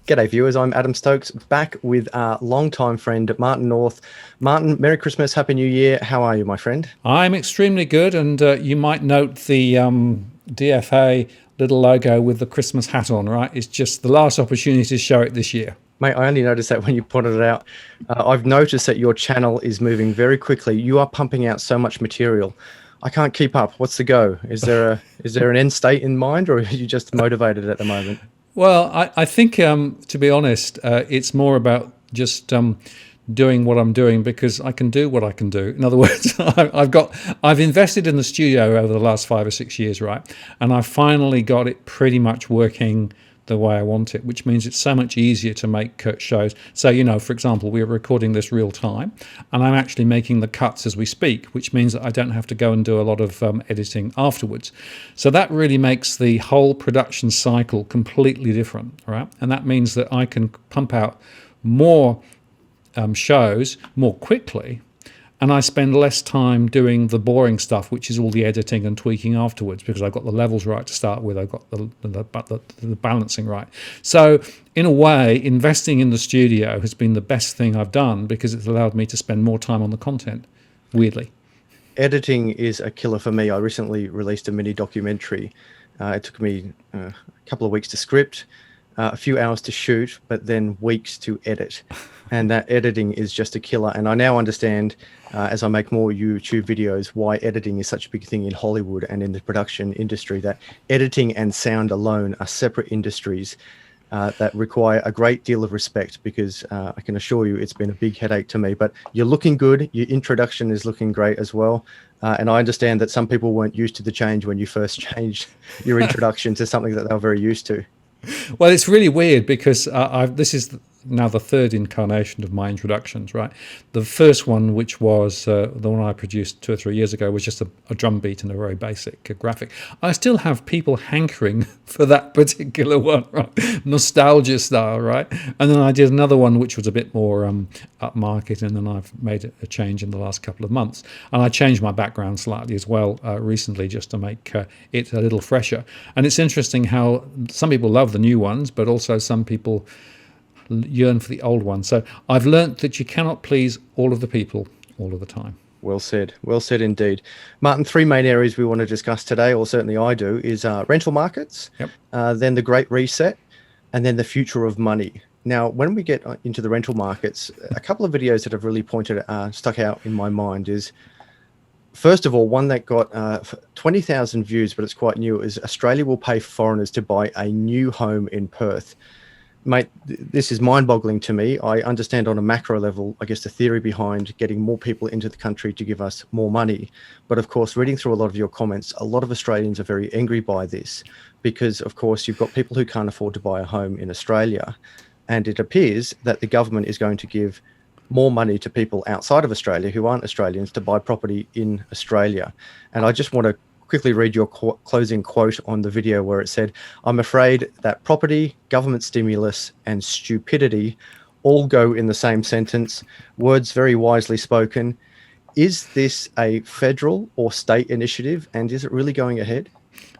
G'day viewers, I'm Adam Stokes, back with our longtime friend Martin North. Martin, Merry Christmas, Happy New Year. How are you, my friend? I'm extremely good, and you might note the DFA little logo with the Christmas hat on, right? It's just the last opportunity to show it this year. Mate, I only noticed that when you pointed it out. I've noticed that your channel is moving very quickly. You are pumping out so much material. I can't keep up. What's the go? Is there an end state in mind, or are you just motivated at the moment? Well, I think, to be honest, it's more about just doing what I'm doing because I can do what I can do. In other words, I've invested in the studio over the last 5 or 6 years, right? And I finally got it pretty much working the way I want it, which means it's so much easier to make shows. So, for example, we're recording this real time and I'm actually making the cuts as we speak, which means that I don't have to go and do a lot of editing afterwards. So that really makes the whole production cycle completely different, right? And that means that I can pump out more shows more quickly, and I spend less time doing the boring stuff, which is all the editing and tweaking afterwards, because I've got the levels right to start with. I've got the balancing right. So in a way, investing in the studio has been the best thing I've done because it's allowed me to spend more time on the content, weirdly. Editing is a killer for me. I recently released a mini documentary. It took me a couple of weeks to script, a few hours to shoot, but then weeks to edit. And that editing is just a killer. And I now understand, as I make more YouTube videos, why editing is such a big thing in Hollywood and in the production industry, that editing and sound alone are separate industries that require a great deal of respect, because I can assure you it's been a big headache to me. But you're looking good. Your introduction is looking great as well. And I understand that some people weren't used to the change when you first changed your introduction to something that they were very used to. Well, it's really weird because this is now the third incarnation of my introductions, right? The first one, which was the one I produced 2 or 3 years ago, was just a drum beat and a very basic graphic. I still have people hankering for that particular one, right? Nostalgia style, right? And then I did another one which was a bit more upmarket, and then I've made a change in the last couple of months. And I changed my background slightly as well recently, just to make it a little fresher. And it's interesting how some people love the new ones, but also some people yearn for the old one. So I've learnt that you cannot please all of the people all of the time. Well said indeed. Martin, 3 main areas we want to discuss today, or certainly I do, is rental markets, Yep. Then the Great Reset, and then the future of money. Now, when we get into the rental markets, a couple of videos that have really stuck out in my mind is, first of all, one that got 20,000 views, but it's quite new, is Australia will pay foreigners to buy a new home in Perth. Mate, this is mind-boggling to me. I understand on a macro level, I guess, the theory behind getting more people into the country to give us more money. But of course, reading through a lot of your comments, a lot of Australians are very angry by this because, of course, you've got people who can't afford to buy a home in Australia. And it appears that the government is going to give more money to people outside of Australia who aren't Australians to buy property in Australia. And I just want to quickly read your closing quote on the video where it said, "I'm afraid that property, government stimulus, and stupidity all go in the same sentence. Words very wisely spoken. Is this a federal or state initiative, and is it really going ahead?"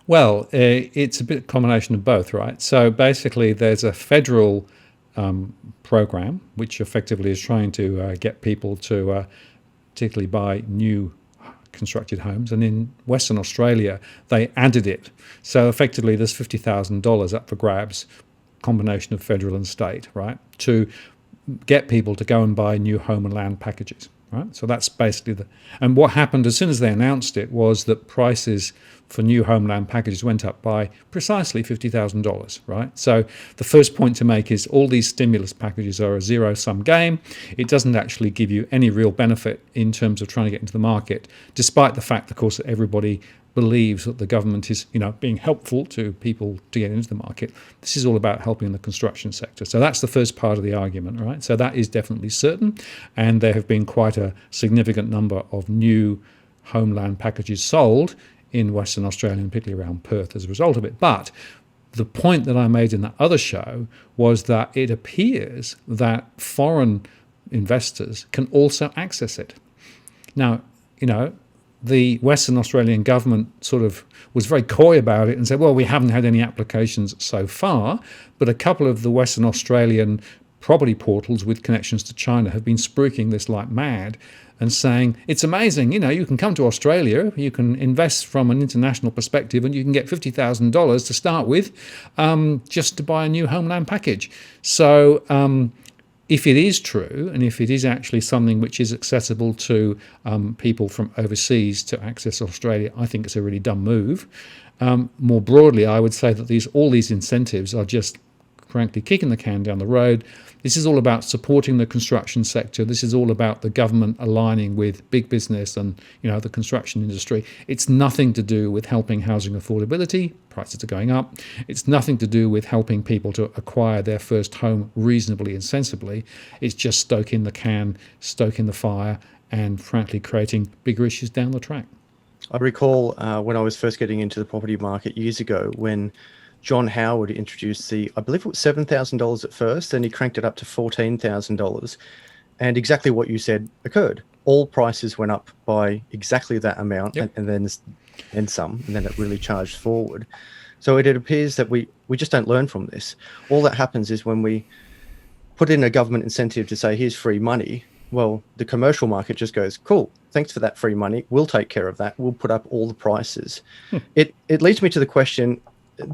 Well, it's a bit combination of both, right? So basically there's a federal program which effectively is trying to get people to particularly buy new constructed homes, and in Western Australia they added it. So effectively there's $50,000 up for grabs, combination of federal and state, right, to get people to go and buy new home and land packages, right? So that's basically and what happened as soon as they announced it was that prices for new homeland packages went up by precisely $50,000, right? So the first point to make is all these stimulus packages are a zero-sum game. It doesn't actually give you any real benefit in terms of trying to get into the market, despite the fact, of course, that everybody believes that the government is, being helpful to people to get into the market. This is all about helping the construction sector. So that's the first part of the argument, right? So that is definitely certain, and there have been quite a significant number of new homeland packages sold in Western Australia, and particularly around Perth as a result of it. But the point that I made in that other show was that it appears that foreign investors can also access it. Now, the Western Australian government sort of was very coy about it and said, well, we haven't had any applications so far, but a couple of the Western Australian property portals with connections to China have been spruiking this like mad and saying, it's amazing, you can come to Australia, you can invest from an international perspective, and you can get $50,000 to start with just to buy a new homeland package. So if it is true, and if it is actually something which is accessible to people from overseas to access Australia, I think it's a really dumb move. More broadly, I would say that all these incentives are just frankly kicking the can down the road. This is all about supporting the construction sector. This is all about the government aligning with big business and the construction industry. It's nothing to do with helping housing affordability. Prices are going up. It's nothing to do with helping people to acquire their first home reasonably and sensibly. It's just stoking the can, stoking the fire, and frankly creating bigger issues down the track. I recall when I was first getting into the property market years ago, when John Howard introduced I believe it was $7,000 at first, and he cranked it up to $14,000. And exactly what you said occurred. All prices went up by exactly that amount, yep. and then some, and then it really charged forward. So it appears that we just don't learn from this. All that happens is when we put in a government incentive to say, here's free money, well, the commercial market just goes, cool, thanks for that free money. We'll take care of that. We'll put up all the prices. It leads me to the question,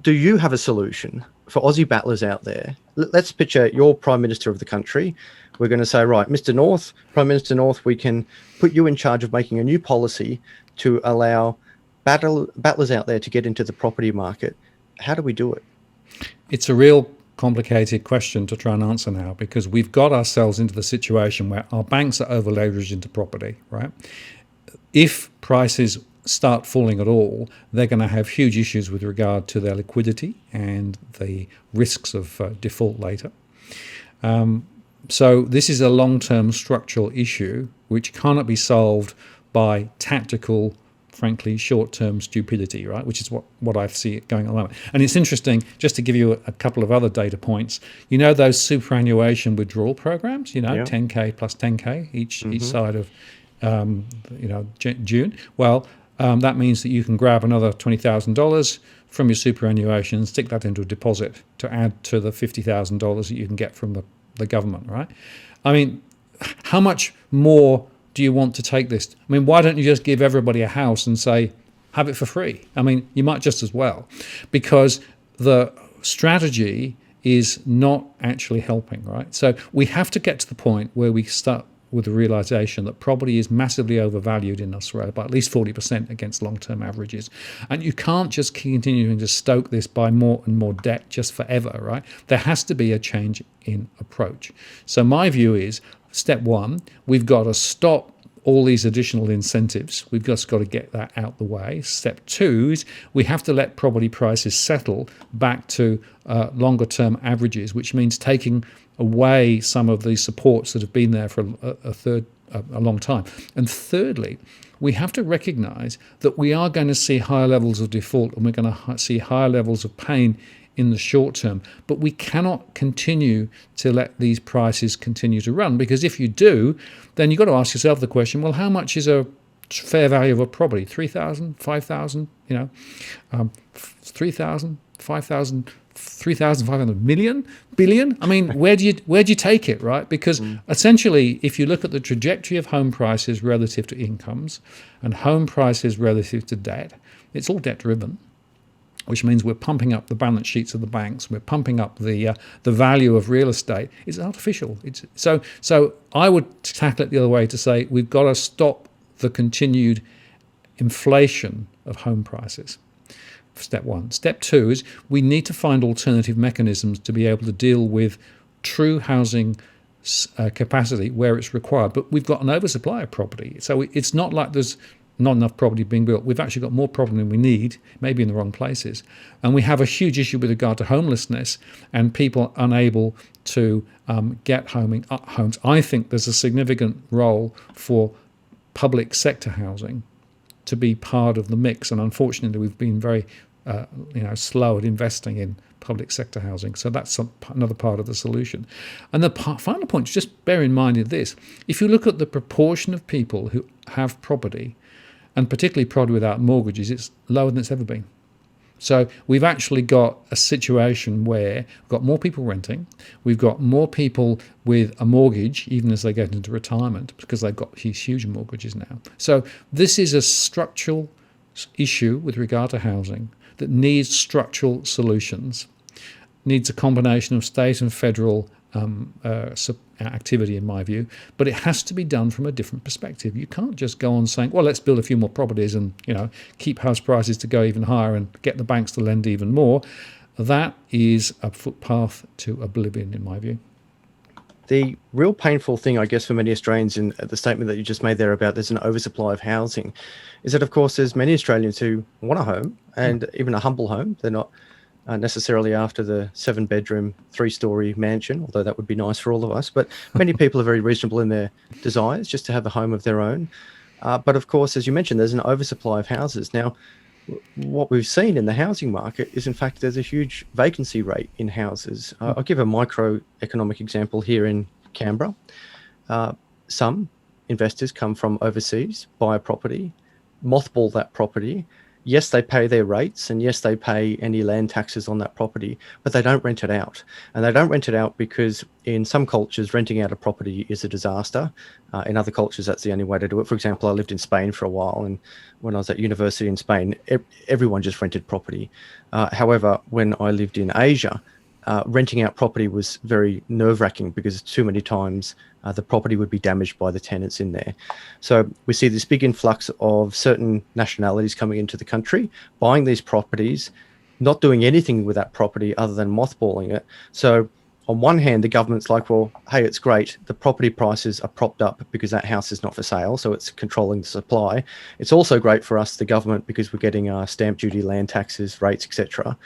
do you have a solution for Aussie battlers out there? Let's picture you're Prime Minister of the country. We're going to say, right, Mr. North, Prime Minister North, we can put you in charge of making a new policy to allow battlers out there to get into the property market. How do we do it? It's a real complicated question to try and answer now, because we've got ourselves into the situation where our banks are over leveraged into property, right? If prices start falling at all, they're going to have huge issues with regard to their liquidity and the risks of default later. So this is a long-term structural issue which cannot be solved by tactical, frankly, short-term stupidity, right? Which is what I see it going on at the moment. And it's interesting, just to give you a couple of other data points, those superannuation withdrawal programs, 10K plus 10K each side of June. Well, that means that you can grab another $20,000 from your superannuation, stick that into a deposit to add to the $50,000 that you can get from the government, right? I mean, how much more do you want to take this? I mean, why don't you just give everybody a house and say, have it for free? I mean, you might just as well, because the strategy is not actually helping, right? So we have to get to the point where we start with the realization that property is massively overvalued in Australia by at least 40% against long-term averages. And you can't just continuing to stoke this by more and more debt just forever, right? There has to be a change in approach. So my view is, step one, we've got to stop all these additional incentives. We've just got to get that out the way. Step two is we have to let property prices settle back to longer-term averages, which means taking away some of the supports that have been there for a long time. And thirdly, we have to recognize that we are going to see higher levels of default and we're going to see higher levels of pain in the short term. But we cannot continue to let these prices continue to run, because if you do, then you've got to ask yourself the question, well, how much is a fair value of a property? 3,000, 5,000, 3,000, 5,000, 3,500 million, billion? I mean, where do you take it, right? Because essentially, if you look at the trajectory of home prices relative to incomes and home prices relative to debt, it's all debt driven, which means we're pumping up the balance sheets of the banks, we're pumping up the value of real estate. It's artificial. So I would tackle it the other way to say we've got to stop the continued inflation of home prices. Step one. Step two is we need to find alternative mechanisms to be able to deal with true housing capacity where it's required. But we've got an oversupply of property. So it's not like there's not enough property being built. We've actually got more property than we need, maybe in the wrong places. And we have a huge issue with regard to homelessness and people unable to get homes. I think there's a significant role for public sector housing to be part of the mix. And unfortunately, we've been very slow at investing in public sector housing. So that's another part of the solution. And the final point, just bear in mind is this. If you look at the proportion of people who have property and particularly probably without mortgages, it's lower than it's ever been. So we've actually got a situation where we've got more people renting. We've got more people with a mortgage, even as they get into retirement, because they've got these huge mortgages now. So this is a structural issue with regard to housing that needs structural solutions, needs a combination of state and federal activity, in my view, but it has to be done from a different perspective. You can't just go on saying, well, let's build a few more properties and keep house prices to go even higher and get the banks to lend even more. That is a footpath to oblivion, in my view. The real painful thing, I guess, for many Australians in the statement that you just made there about there's an oversupply of housing is that, of course, there's many Australians who want a home and even a humble home. They're not necessarily after the 7-bedroom, 3-story mansion, although that would be nice for all of us. But many people are very reasonable in their desires just to have a home of their own. But of course, as you mentioned, there's an oversupply of houses. Now, what we've seen in the housing market is, in fact, there's a huge vacancy rate in houses. I'll give a microeconomic example here in Canberra. Some investors come from overseas, buy a property, mothball that property. Yes, they pay their rates, and yes, they pay any land taxes on that property, but they don't rent it out. And they don't rent it out because in some cultures, renting out a property is a disaster. In other cultures, that's the only way to do it. For example, I lived in Spain for a while, and when I was at university in Spain, everyone just rented property. However, when I lived in Asia, renting out property was very nerve-wracking because too many times the property would be damaged by the tenants in there. So we see this big influx of certain nationalities coming into the country, buying these properties, not doing anything with that property other than mothballing it. So on one hand, the government's like, well, hey, it's great. The property prices are propped up because that house is not for sale, so it's controlling the supply. It's also great for us, the government, because we're getting stamp duty, land taxes, rates, etc.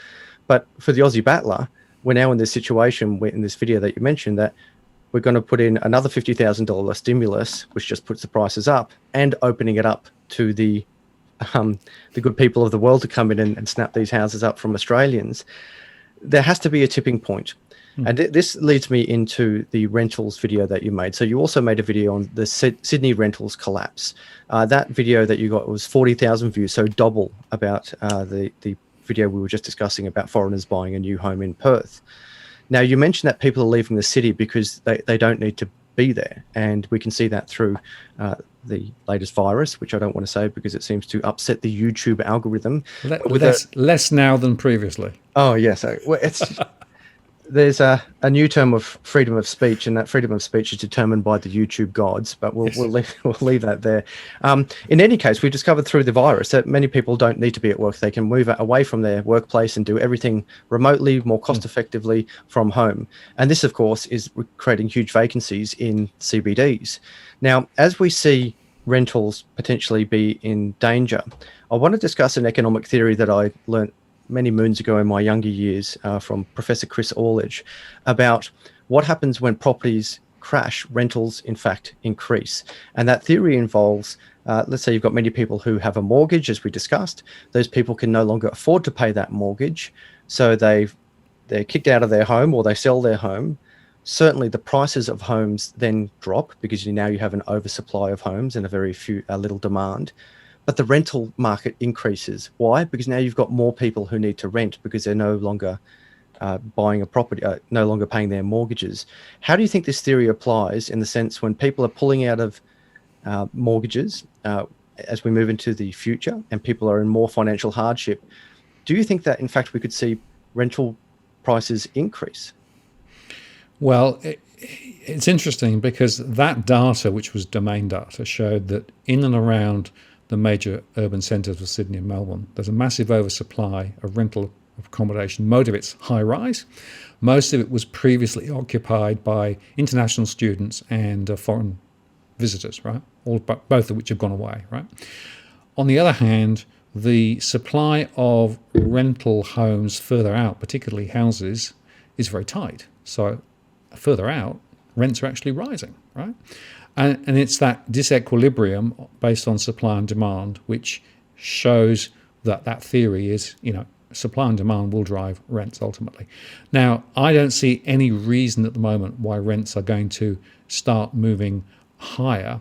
But for the Aussie battler, we're now in this situation, in this video that you mentioned, that we're going to put in another $50,000 stimulus, which just puts the prices up, and opening it up to the good people of the world to come in and snap these houses up from Australians. There has to be a tipping point. And this leads me into the rentals video that you made. So you also made a video on the Sydney rentals collapse. That video that you got was 40,000 views, so double about the video we were just discussing about foreigners buying a new home in Perth. Now, you mentioned that people are leaving the city because they don't need to be there. And we can see that through the latest virus, which I don't want to say because it seems to upset the YouTube algorithm. Less now than previously. Oh, yes. Well, there's a new term of freedom of speech, and that freedom of speech is determined by the YouTube gods, but we'll leave that there. In any case, we discovered through the virus that many people don't need to be at work. They can move away from their workplace and do everything remotely, more cost effectively from home. And this, of course, is creating huge vacancies in CBDs. Now, as we see rentals potentially be in danger, I want to discuss an economic theory that I learnt many moons ago in my younger years from Professor Chris Orledge about what happens when properties crash, rentals in fact increase. And that theory involves, let's say you've got many people who have a mortgage, as we discussed. Those people can no longer afford to pay that mortgage, so they're kicked out of their home or they sell their home. Certainly the prices of homes then drop because now you have an oversupply of homes and a little demand. But the rental market increases. Why? Because now you've got more people who need to rent because they're no longer buying a property, no longer paying their mortgages. How do you think this theory applies in the sense when people are pulling out of mortgages as we move into the future and people are in more financial hardship? Do you think that, in fact, we could see rental prices increase? Well, it's interesting because that data, which was domain data, showed that in and around the major urban centres of Sydney and Melbourne, there's a massive oversupply of rental accommodation. Most of it's high rise. Most of it was previously occupied by international students and foreign visitors, right? Both of which have gone away, right? On the other hand, the supply of rental homes further out, particularly houses, is very tight. So further out, rents are actually rising, right? And it's that disequilibrium based on supply and demand which shows that theory is, supply and demand will drive rents ultimately. Now, I don't see any reason at the moment why rents are going to start moving higher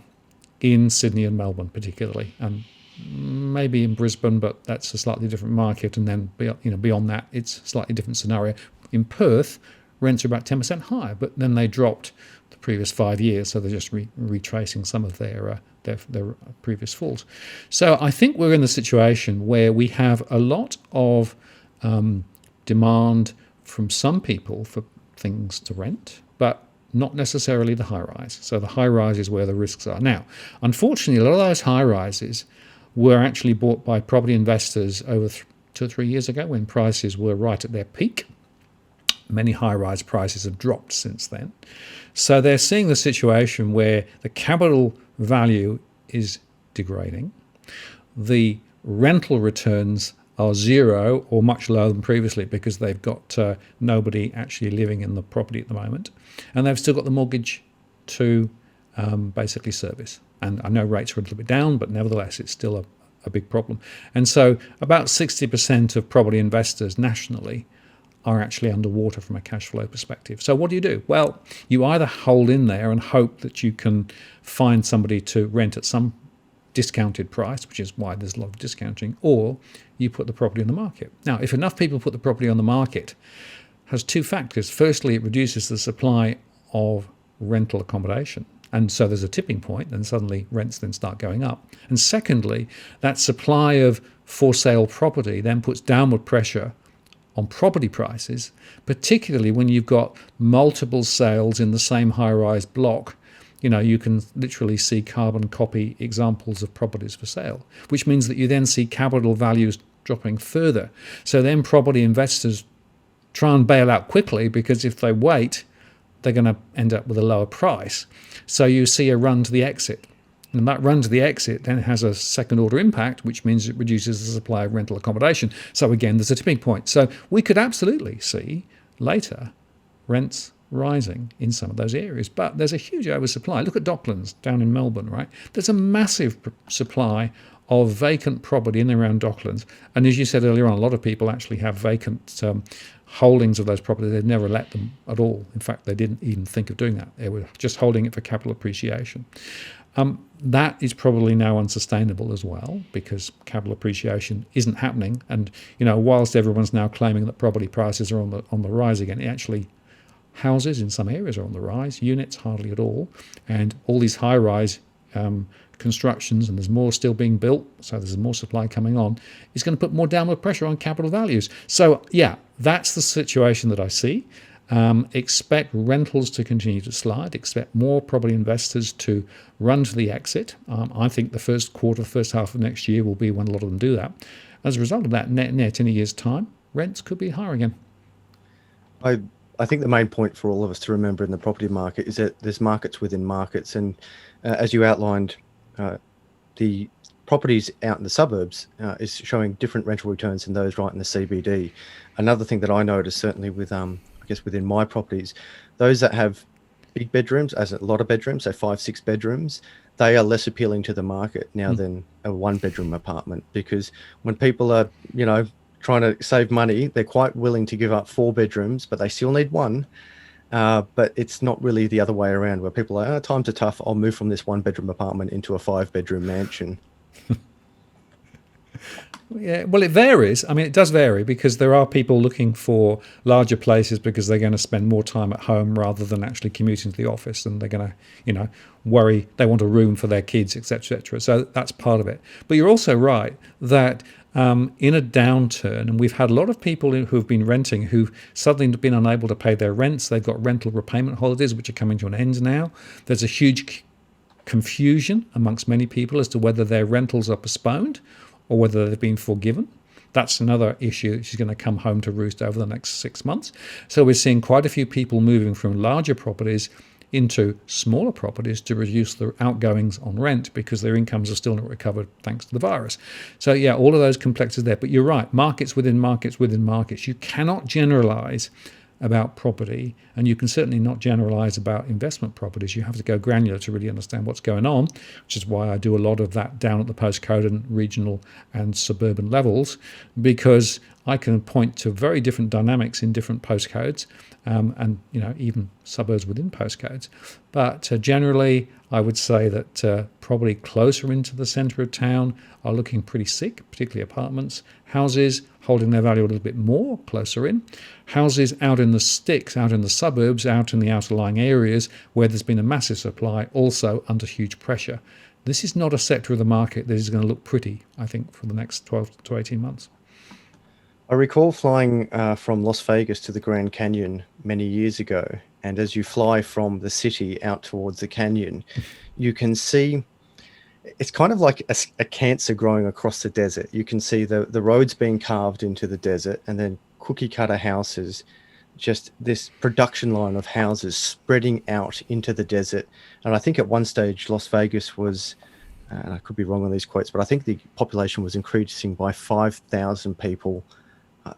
in Sydney and Melbourne particularly, and maybe in Brisbane, but that's a slightly different market. And then beyond that, it's a slightly different scenario. In Perth, rents are about 10% higher, but then they dropped the previous 5 years, so they're just retracing some of their previous falls. So I think we're in the situation where we have a lot of demand from some people for things to rent, but not necessarily the high rise. So the high rise is where the risks are. Now, unfortunately, a lot of those high rises were actually bought by property investors over 2 or 3 years ago when prices were right at their peak. Many high-rise prices have dropped since then. So they're seeing the situation where the capital value is degrading. The rental returns are zero or much lower than previously because they've got nobody actually living in the property at the moment. And they've still got the mortgage to basically service. And I know rates are a little bit down, but nevertheless, it's still a big problem. And so about 60% of property investors nationally are actually underwater from a cash flow perspective. So what do? Well, you either hold in there and hope that you can find somebody to rent at some discounted price, which is why there's a lot of discounting, or you put the property on the market. Now, if enough people put the property on the market, it has two factors. Firstly, it reduces the supply of rental accommodation. And so there's a tipping point, and suddenly rents then start going up. And secondly, that supply of for sale property then puts downward pressure on property prices, particularly when you've got multiple sales in the same high-rise block. You can literally see carbon copy examples of properties for sale, which means that you then see capital values dropping further. So then property investors try and bail out quickly, because if they wait, they're going to end up with a lower price. So you see a run to the exit. And that run to the exit then has a second order impact, which means it reduces the supply of rental accommodation. So again, there's a tipping point. So we could absolutely see later rents rising in some of those areas, but there's a huge oversupply. Look at Docklands down in Melbourne, right? There's a massive supply of vacant property in and around Docklands. And as you said earlier on, a lot of people actually have vacant holdings of those properties. They'd never let them at all. In fact, they didn't even think of doing that. They were just holding it for capital appreciation. That is probably now unsustainable as well, because capital appreciation isn't happening. And whilst everyone's now claiming that property prices are on the rise again, actually houses in some areas are on the rise, units hardly at all, and all these high-rise constructions, and there's more still being built, so there's more supply coming on, is going to put more downward pressure on capital values. So yeah, that's the situation that I see. Expect rentals to continue to slide. Expect more property investors to run to the exit. I think the first half of next year will be when a lot of them do that. As a result of that, net in a year's time, rents could be higher again. I think the main point for all of us to remember in the property market is that there's markets within markets. And as you outlined, the properties out in the suburbs is showing different rental returns than those right in the CBD. Another thing that I noticed, certainly with within my properties, those that have big bedrooms, as a lot of bedrooms, so 5-6 bedrooms, they are less appealing to the market now than a 1-bedroom apartment, because when people are, trying to save money, they're quite willing to give up 4 bedrooms, but they still need one. But it's not really the other way around, where people are, times are tough, I'll move from this 1-bedroom apartment into a 5-bedroom mansion. Yeah, well, it varies. I mean, it does vary, because there are people looking for larger places because they're going to spend more time at home rather than actually commuting to the office, and they're going to, worry. They want a room for their kids, etc., etc. So that's part of it. But you're also right that in a downturn, and we've had a lot of people who have been renting who've suddenly been unable to pay their rents. They've got rental repayment holidays, which are coming to an end now. There's a huge confusion amongst many people as to whether their rentals are postponed or whether they've been forgiven. That's another issue which is going to come home to roost over the next 6 months. So we're seeing quite a few people moving from larger properties into smaller properties to reduce their outgoings on rent, because their incomes are still not recovered thanks to the virus. So yeah, all of those complexities there. But you're right, markets within markets within markets. You cannot generalize about property, and you can certainly not generalize about investment properties. You have to go granular to really understand what's going on, which is why I do a lot of that down at the postcode and regional and suburban levels, because I can point to very different dynamics in different postcodes, and even suburbs within postcodes. But generally, I would say that probably closer into the centre of town are looking pretty sick, particularly apartments. Houses holding their value a little bit more closer in. Houses out in the sticks, out in the suburbs, out in the outer-lying areas where there's been a massive supply, also under huge pressure. This is not a sector of the market that is going to look pretty, I think, for the next 12 to 18 months. I recall flying from Las Vegas to the Grand Canyon many years ago, and as you fly from the city out towards the canyon, you can see it's kind of like a cancer growing across the desert. You can see the roads being carved into the desert, and then cookie cutter houses, just this production line of houses spreading out into the desert. And I think at one stage Las Vegas was, and I could be wrong on these quotes, but I think the population was increasing by 5,000 people.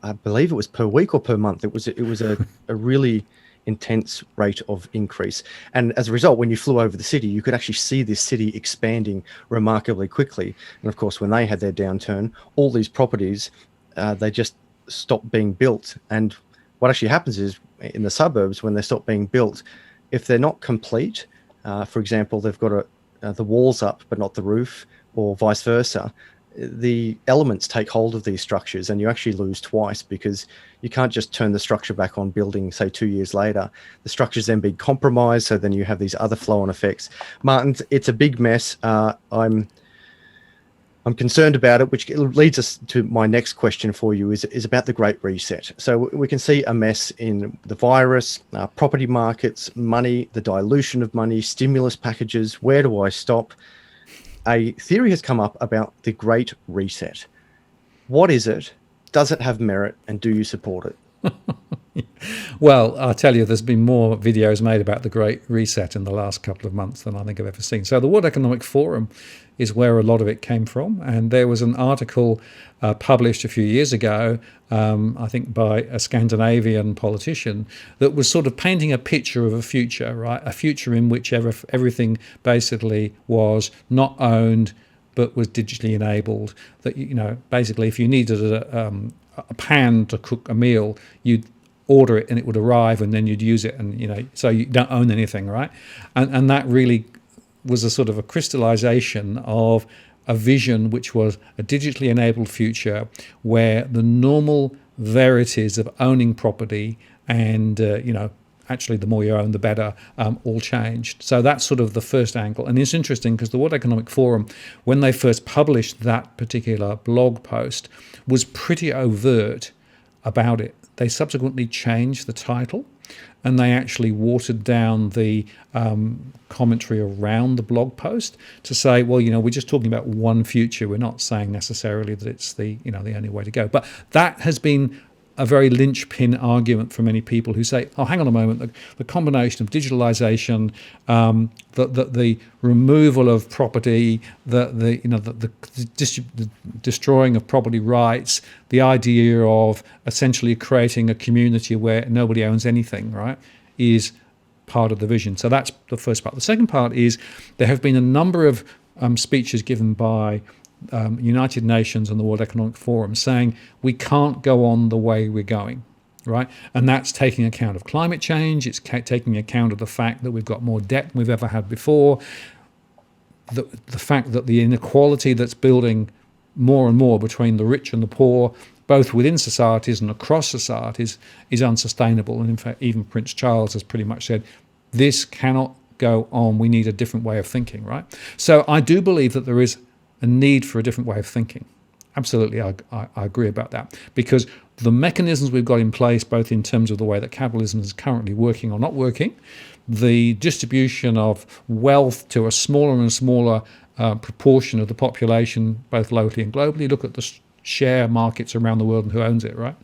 I believe it was per week or per month. It was a really intense rate of increase. And as a result, when you flew over the city, you could actually see this city expanding remarkably quickly. And of course, when they had their downturn, all these properties, they just stopped being built. And what actually happens is in the suburbs, when they stop being built, if they're not complete, for example, they've got the walls up, but not the roof, or vice versa, the elements take hold of these structures and you actually lose twice, because you can't just turn the structure back on building, say 2 years later. The structure's then being compromised, so then you have these other flow-on effects. Martin, it's a big mess. I'm concerned about it, which leads us to my next question for you, is about the Great Reset. So we can see a mess in the virus, property markets, money, the dilution of money, stimulus packages. Where do I stop? A theory has come up about the Great Reset. What is it? Does it have merit? And do you support it? Well, I'll tell you, there's been more videos made about the Great Reset in the last couple of months than I think I've ever seen. So the World Economic Forum is where a lot of it came from. And there was an article published a few years ago, I think by a Scandinavian politician, that was sort of painting a picture of a future, right? A future in which everything basically was not owned, but was digitally enabled. That, basically if you needed a pan to cook a meal, you'd order it and it would arrive, and then you'd use it, and so you don't own anything, right? And that really was a sort of a crystallization of a vision which was a digitally enabled future where the normal verities of owning property and actually the more you own the better, all changed. So that's sort of the first angle. And it's interesting because the World Economic Forum, when they first published that particular blog post, was pretty overt about it. They subsequently changed the title, and they actually watered down the commentary around the blog post to say, well, we're just talking about one future. We're not saying necessarily that it's the only way to go. But that has been a very linchpin argument for many people who say, oh, hang on a moment, the combination of digitalization, the removal of property, the destroying of property rights, the idea of essentially creating a community where nobody owns anything, right, is part of the vision. So that's the first part. The second part is there have been a number of speeches given by United Nations and the World Economic Forum saying we can't go on the way we're going, right? And that's taking account of climate change. It's taking account of the fact that we've got more debt than we've ever had before. The fact that the inequality that's building more and more between the rich and the poor, both within societies and across societies, is unsustainable. And in fact, even Prince Charles has pretty much said, this cannot go on. We need a different way of thinking, right? So I do believe that there is a need for a different way of thinking. Absolutely, I agree about that. Because the mechanisms we've got in place, both in terms of the way that capitalism is currently working or not working, the distribution of wealth to a smaller and smaller proportion of the population, both locally and globally. Look at the share markets around the world and who owns it, right?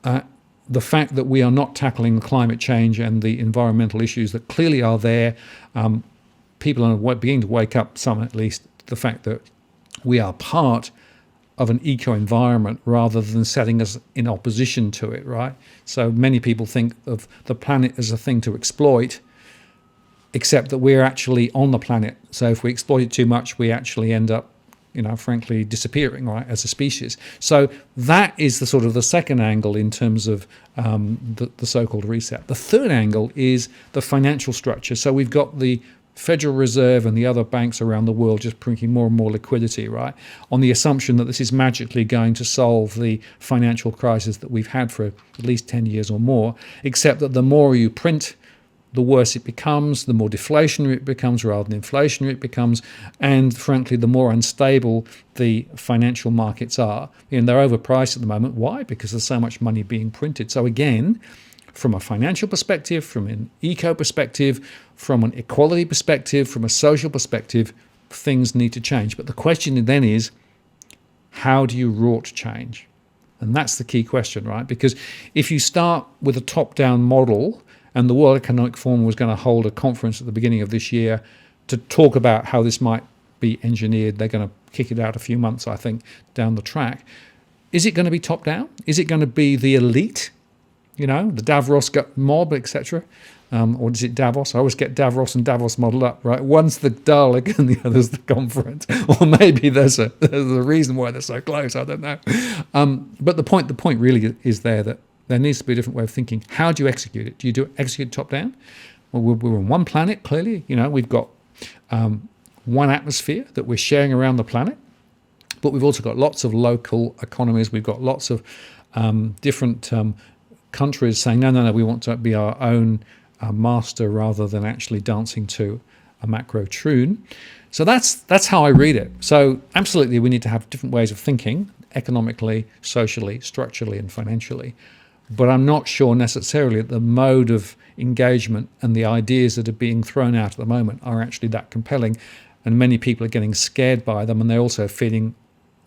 The fact that we are not tackling climate change and the environmental issues that clearly are there, people are beginning to wake up, some at least, the fact that we are part of an eco-environment rather than setting us in opposition to it, right? So many people think of the planet as a thing to exploit, except that we're actually on the planet. So if we exploit it too much, we actually end up, frankly, disappearing, right, as a species. So that is the sort of the second angle in terms of the so-called reset. The third angle is the financial structure. So we've got the Federal Reserve and the other banks around the world just printing more and more liquidity, right, on the assumption that this is magically going to solve the financial crisis that we've had for at least 10 years or more, except that the more you print, the worse it becomes, the more deflationary it becomes rather than inflationary it becomes, and frankly, the more unstable the financial markets are. And they're overpriced at the moment. Why? Because there's so much money being printed. So again, from a financial perspective, from an eco perspective, from an equality perspective, from a social perspective, things need to change. But the question then is, how do you wrought change? And that's the key question, right? Because if you start with a top-down model, and the World Economic Forum was going to hold a conference at the beginning of this year to talk about how this might be engineered. They're going to kick it out a few months, I think, down the track. Is it going to be top-down? Is it going to be the elite? The Davos mob, etc. Or is it Davos? I always get Davos and Davos modeled up, right? One's the Dalek and the other's the conference. Or maybe there's a reason why they're so close. I don't know. But the point really is that there needs to be a different way of thinking. How do you execute it? Do you execute top down? Well, we're on one planet, clearly. We've got one atmosphere that we're sharing around the planet, but we've also got lots of local economies. We've got lots of different countries saying, no, we want to be our own master rather than actually dancing to a macro tune. So that's how I read it. So absolutely, we need to have different ways of thinking, economically, socially, structurally, and financially. But I'm not sure necessarily that the mode of engagement and the ideas that are being thrown out at the moment are actually that compelling. And many people are getting scared by them, and they're also feeling,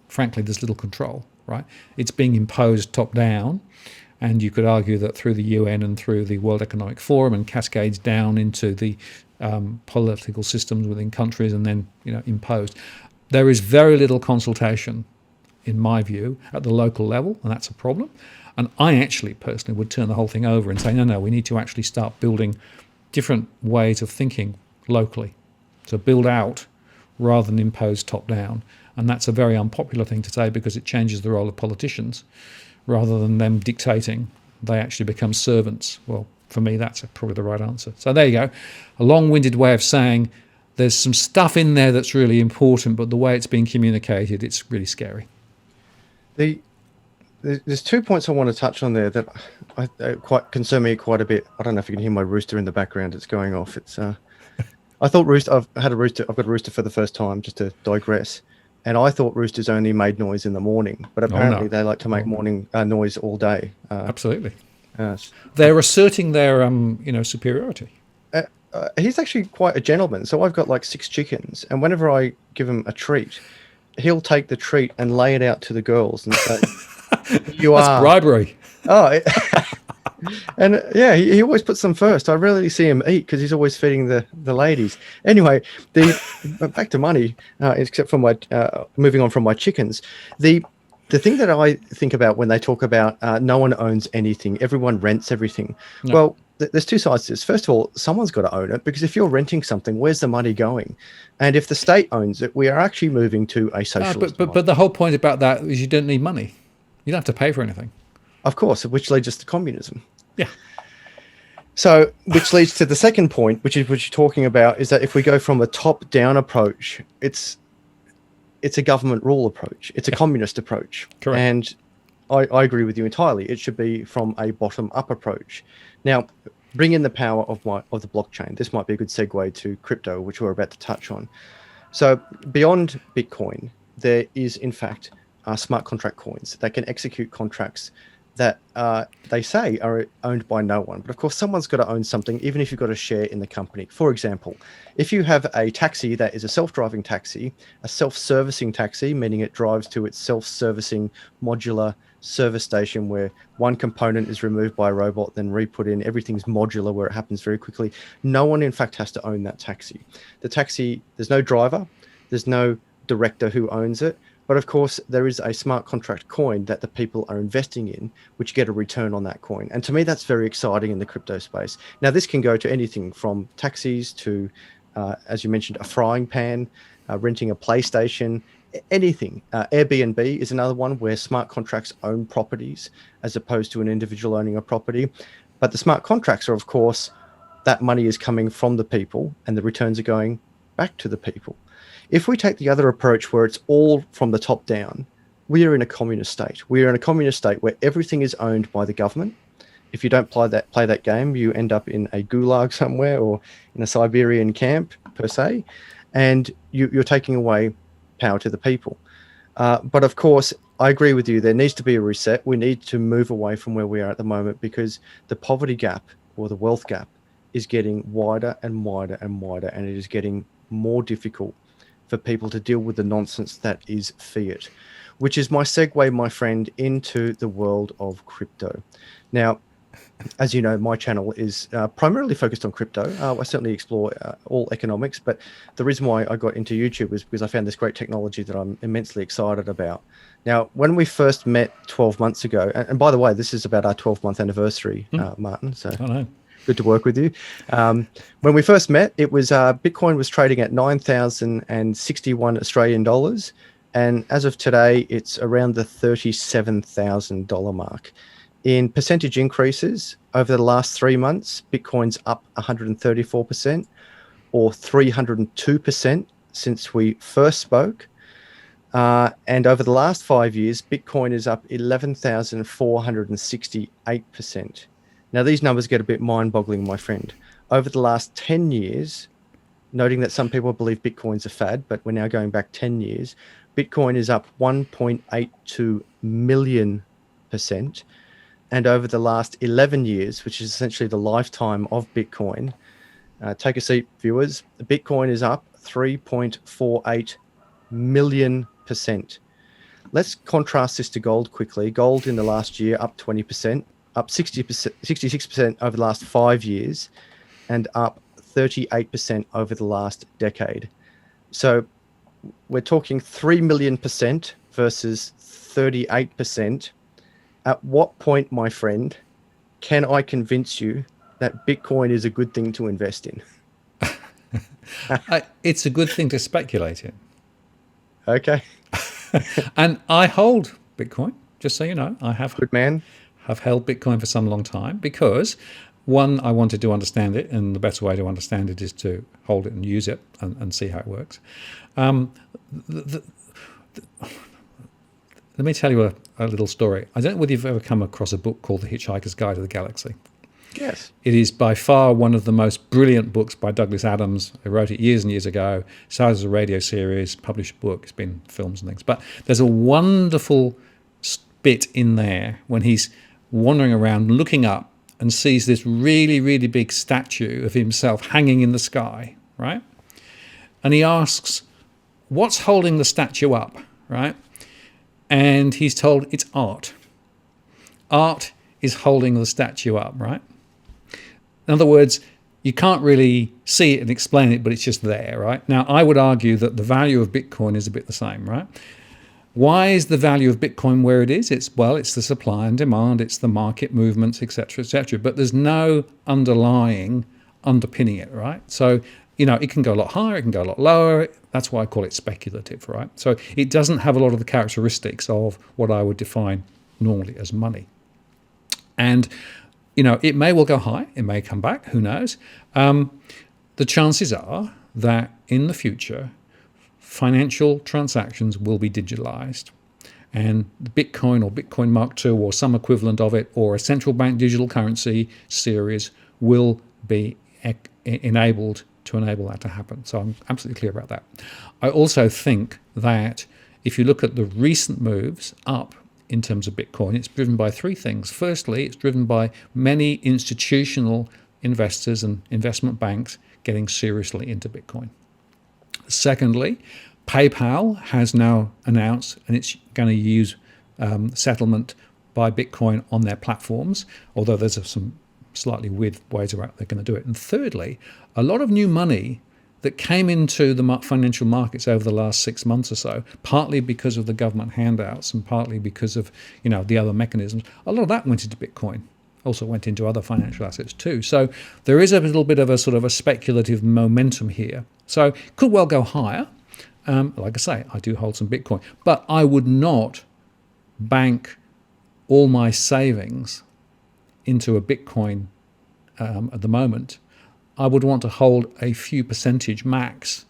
frankly, there's little control, right? It's being imposed top down. And you could argue that through the UN and through the World Economic Forum and cascades down into the political systems within countries and then imposed. There is very little consultation, in my view, at the local level, and that's a problem. And I actually personally would turn the whole thing over and say, no, we need to actually start building different ways of thinking locally. So build out rather than impose top down. And that's a very unpopular thing to say because it changes the role of politicians. Rather than them dictating, they actually become servants. Well, for me, that's probably the right answer. So there you go. A long-winded way of saying there's some stuff in there that's really important, but the way it's being communicated, it's really scary. There's 2 points I want to touch on there that quite concern me quite a bit. I don't know if you can hear my rooster in the background. It's going off. I thought rooster. I've got a rooster for the first time, just to digress. And I thought roosters only made noise in the morning, but apparently they like to make morning noise all day. Absolutely. They're asserting their superiority. He's actually quite a gentleman. So I've got like 6 chickens, and whenever I give him a treat, he'll take the treat and lay it out to the girls and say, That's bribery. Oh, and yeah, he always puts them first. I rarely see him eat because he's always feeding the ladies. Anyway, back to money, except for my moving on from my chickens. The thing that I think about when they talk about no one owns anything, everyone rents everything. No. Well, there's 2 sides to this. First of all, someone's got to own it, because if you're renting something, where's the money going? And if the state owns it, we are actually moving to a socialist model. But the whole point about that is you don't need money. You don't have to pay for anything. Of course, which leads us to communism. Yeah. So, which leads to the second point, which is what you're talking about, is that if we go from a top-down approach, it's a government rule approach. It's a communist approach. Correct. And I agree with you entirely. It should be from a bottom-up approach. Now, bring in the power of the blockchain. This might be a good segue to crypto, which we're about to touch on. So, beyond Bitcoin, there is, in fact, smart contract coins that can execute contracts that they say are owned by no one. But of course, someone's got to own something, even if you've got a share in the company. For example, if you have a taxi that is a self-driving taxi, a self-servicing taxi, meaning it drives to its self-servicing modular service station where one component is removed by a robot, then re-put in, everything's modular where it happens very quickly. No one, in fact, has to own that taxi. The taxi, there's no driver, there's no director who owns it. But of course, there is a smart contract coin that the people are investing in, which get a return on that coin. And to me, that's very exciting in the crypto space. Now, this can go to anything from taxis to, as you mentioned, a frying pan, renting a PlayStation, anything. Airbnb is another one where smart contracts own properties as opposed to an individual owning a property. But the smart contracts are, of course, that money is coming from the people and the returns are going back to the people. If we take the other approach where it's all from the top down, we are in a communist state. We are in a communist state where everything is owned by the government. If you don't play that game, you end up in a gulag somewhere or in a Siberian camp, per se, and you're taking away power to the people. But of course, I agree with you. There needs to be a reset. We need to move away from where we are at the moment because the poverty gap or the wealth gap is getting wider and wider and wider, and it is getting more difficult for people to deal with the nonsense that is fiat, which is my segue, my friend, into the world of crypto. Now, as you know, my channel is primarily focused on crypto. I certainly explore all economics, but the reason why I got into YouTube was because I found this great technology that I'm immensely excited about. Now, when we first met 12 months ago, and by the way, this is about our 12-month anniversary, Martin, so good to work with you. When we first met, it was Bitcoin was trading at 9,061 Australian dollars, and as of today, it's around the $37,000 mark. In percentage increases over the last 3 months, Bitcoin's up 134% or 302% since we first spoke. And over the last 5 years, Bitcoin is up 11,468%. Now, these numbers get a bit mind-boggling, my friend. Over the last 10 years, noting that some people believe Bitcoin's a fad, but we're now going back 10 years, Bitcoin is up 1.82 million %. And over the last 11 years, which is essentially the lifetime of Bitcoin, take a seat, viewers, Bitcoin is up 3.48 million %. Let's contrast this to gold quickly. Gold in the last year up 20%, up 66% over the last 5 years, and up 38% over the last decade. So we're talking 3 million % versus 38%. At what point, my friend, can I convince you that Bitcoin is a good thing to invest in? It's a good thing to speculate in. Okay. And I hold Bitcoin, just so you know. I have Good man. Have held Bitcoin for some long time because, one, I wanted to understand it, and the best way to understand it is to hold it and use it and see how it works. Let me tell you a little story. I don't know whether you've ever come across a book called The Hitchhiker's Guide to the Galaxy. Yes. It is by far one of the most brilliant books by Douglas Adams. He wrote it years and years ago. Started as a radio series, published a book. It's been films and things. But there's a wonderful bit in there when he's wandering around looking up and sees this really, really big statue of himself hanging in the sky, right? And he asks, what's holding the statue up, right? And he's told it's art. Art is holding the statue up, right? In other words, you can't really see it and explain it, but it's just there, right? Now, I would argue that the value of Bitcoin is a bit the same, right? Why is the value of Bitcoin where it is? It's the supply and demand, it's the market movements, etc., etc. But there's no underlying underpinning it, right? So, it can go a lot higher, it can go a lot lower. That's why I call it speculative, right? So it doesn't have a lot of the characteristics of what I would define normally as money. And, it may well go high, it may come back, who knows? The chances are that in the future, financial transactions will be digitalized. And Bitcoin or Bitcoin Mark II or some equivalent of it or a central bank digital currency series will be enabled to enable that to happen. So I'm absolutely clear about that. I also think that if you look at the recent moves up in terms of Bitcoin, it's driven by three things. Firstly, it's driven by many institutional investors and investment banks getting seriously into Bitcoin. Secondly, PayPal has now announced, and it's going to use settlement by Bitcoin on their platforms, although there's some slightly weird ways they're going to do it. And thirdly, a lot of new money that came into the financial markets over the last 6 months or so, partly because of the government handouts and partly because of the other mechanisms, a lot of that went into Bitcoin. Also went into other financial assets too. So there is a little bit of a sort of a speculative momentum here. So it could well go higher. Like I say, I do hold some Bitcoin, but I would not bank all my savings into a Bitcoin at the moment. I would want to hold a few percentage max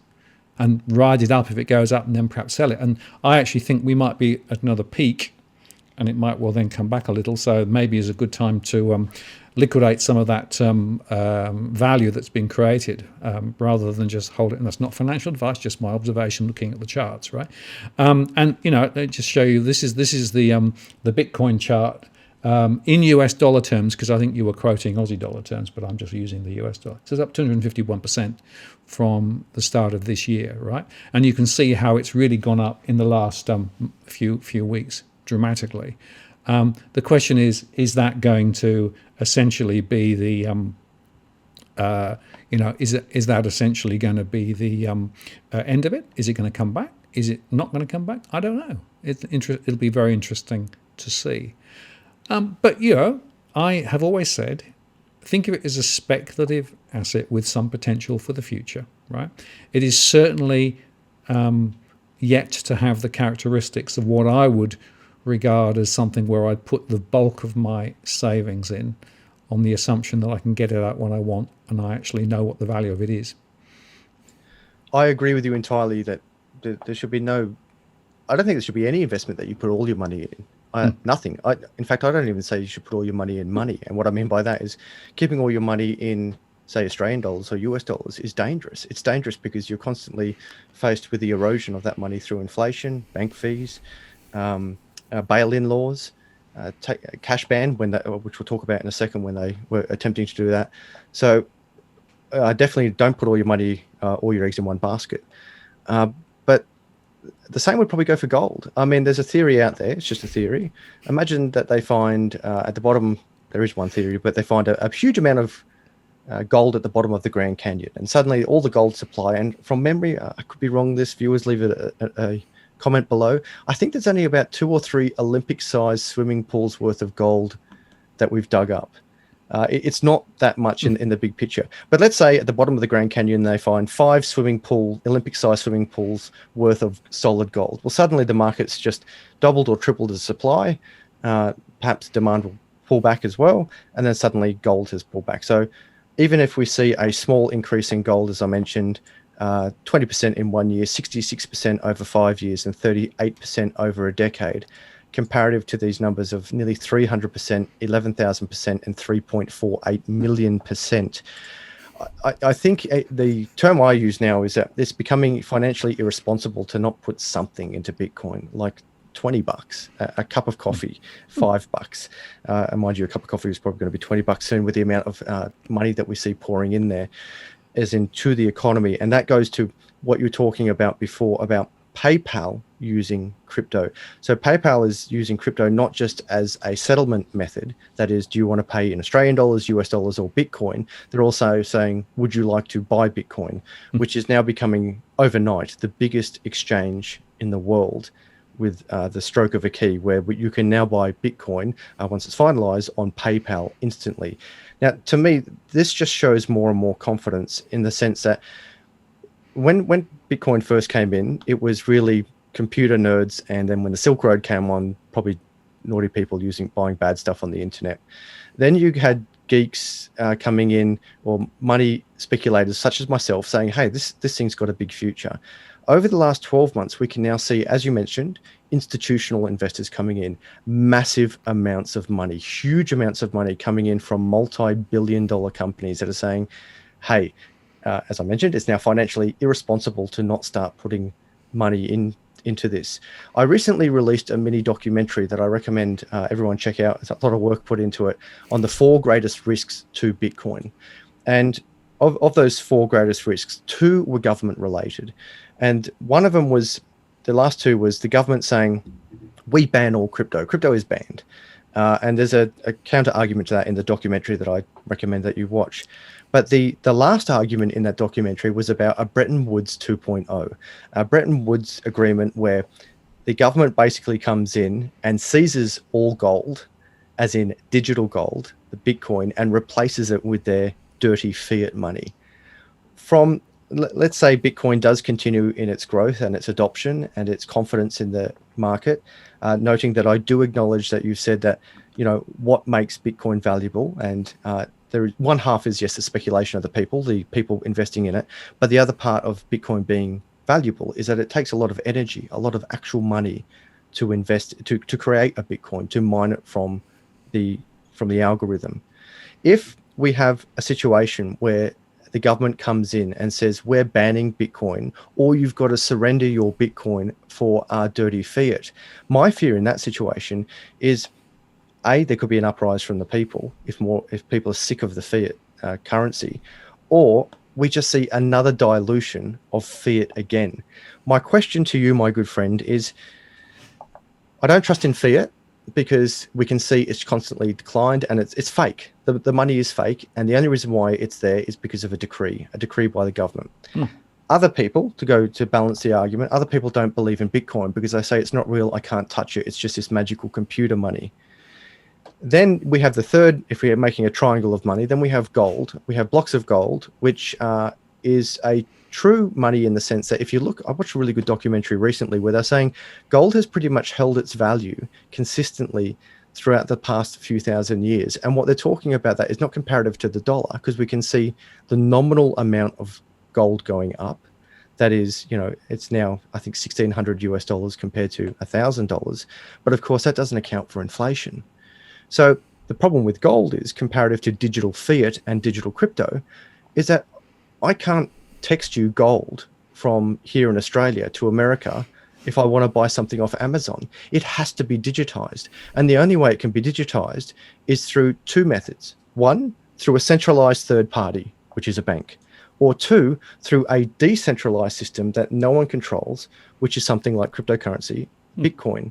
and ride it up if it goes up and then perhaps sell it. And I actually think we might be at another peak and it might well then come back a little. So maybe is a good time to liquidate some of that value that's been created rather than just hold it. And that's not financial advice, just my observation looking at the charts, right? And they just show you this is the Bitcoin chart in US dollar terms, because I think you were quoting Aussie dollar terms, but I'm just using the US dollar. So it's up 251% from the start of this year, right? And you can see how it's really gone up in the last few weeks dramatically. The question is that going to essentially be the is that essentially going to be the end of it? Is it going to come back? Is it not going to come back? I don't know. It'll be very interesting to see. But I have always said, think of it as a speculative asset with some potential for the future, right? It is certainly yet to have the characteristics of what I would regard as something where I'd put the bulk of my savings in on the assumption that I can get it out when I want and I actually know what the value of it is. I agree with you entirely that there should be no, I don't think there should be any investment that you put all your money in. Nothing. In fact, I don't even say you should put all your money in money. And what I mean by that is keeping all your money in, say, Australian dollars or US dollars is dangerous. It's dangerous because you're constantly faced with the erosion of that money through inflation, bank fees, bail-in laws, cash ban, which we'll talk about in a second, when they were attempting to do that. So definitely don't put all your money, all your eggs in one basket. But the same would probably go for gold. I mean, there's a theory out there. It's just a theory. Imagine that they find at the bottom, there is one theory, but they find a huge amount of gold at the bottom of the Grand Canyon. And suddenly all the gold supply, and from memory, I could be wrong, this, viewers leave it a comment below. I think there's only about 2 or 3 Olympic-sized swimming pools worth of gold that we've dug up. It's not that much in the big picture. But let's say at the bottom of the Grand Canyon, they find 5 Olympic-sized swimming pools worth of solid gold. Well, suddenly the market's just doubled or tripled as supply. Perhaps demand will pull back as well. And then suddenly gold has pulled back. So even if we see a small increase in gold, as I mentioned, 20% in 1 year, 66% over 5 years, and 38% over a decade, comparative to these numbers of nearly 300%, 11,000%, and 3.48 million%. I think the term I use now is that it's becoming financially irresponsible to not put something into Bitcoin, like $20, a cup of coffee, $5. And mind you, a cup of coffee is probably going to be $20 soon with the amount of money that we see pouring in there, as into the economy. And that goes to what you were talking about before about PayPal using crypto. So PayPal is using crypto not just as a settlement method, that is, do you want to pay in Australian dollars, US dollars, or Bitcoin? They're also saying, would you like to buy Bitcoin, which is now becoming overnight the biggest exchange in the world, with the stroke of a key, where you can now buy Bitcoin once it's finalized on PayPal instantly. Now, to me, this just shows more and more confidence, in the sense that when Bitcoin first came in, it was really computer nerds, and then when the Silk Road came on, probably naughty people buying bad stuff on the internet. Then you had geeks coming in, or money speculators such as myself, saying, hey, this thing's got a big future. Over the last 12 months, we can now see, as you mentioned, institutional investors coming in, massive amounts of money, huge amounts of money coming in from multi-billion-dollar companies that are saying, hey, as I mentioned, it's now financially irresponsible to not start putting money into this. I recently released a mini documentary that I recommend everyone check out. There's a lot of work put into it on the 4 greatest risks to Bitcoin. And of those 4 greatest risks, 2 were government related. And one of them was, the last 2 was the government saying, we ban all crypto. Crypto is banned. And there's a counter argument to that in the documentary that I recommend that you watch. But the last argument in that documentary was about a Bretton Woods 2.0, a Bretton Woods agreement where the government basically comes in and seizes all gold, as in digital gold, the Bitcoin, and replaces it with their dirty fiat money. From let's say Bitcoin does continue in its growth and its adoption and its confidence in the market, noting that I do acknowledge that you've said that, what makes Bitcoin valuable, and there is one half is, yes, the speculation of the people investing in it, but the other part of Bitcoin being valuable is that it takes a lot of energy, a lot of actual money to invest, to create a Bitcoin, to mine it from the algorithm. If we have a situation where the government comes in and says, we're banning Bitcoin, or you've got to surrender your Bitcoin for our dirty fiat, my fear in that situation is, there could be an uprise from the people if people are sick of the fiat currency, or we just see another dilution of fiat again. My question to you, my good friend, is I don't trust in fiat because we can see it's constantly declined and it's fake. The money is fake, and the only reason why it's there is because of a decree by the government. Other people, to balance the argument, other people don't believe in Bitcoin because they say it's not real, I can't touch it, it's just this magical computer money. Then we have the third, if we are making a triangle of money, then we have gold. We have blocks of gold, which is a true money in the sense that if you look, I watched a really good documentary recently where they're saying gold has pretty much held its value consistently throughout the past few thousand years. And what they're talking about that is not comparative to the dollar, because we can see the nominal amount of gold going up. That is, it's now, I think, $1,600 compared to $1,000. But of course, that doesn't account for inflation. So the problem with gold is, comparative to digital fiat and digital crypto, is that I can't text you gold from here in Australia to America if I want to buy something off Amazon. It has to be digitized. And the only way it can be digitized is through two methods. One, through a centralized third party, which is a bank. Or two, through a decentralized system that no one controls, which is something like cryptocurrency, Bitcoin.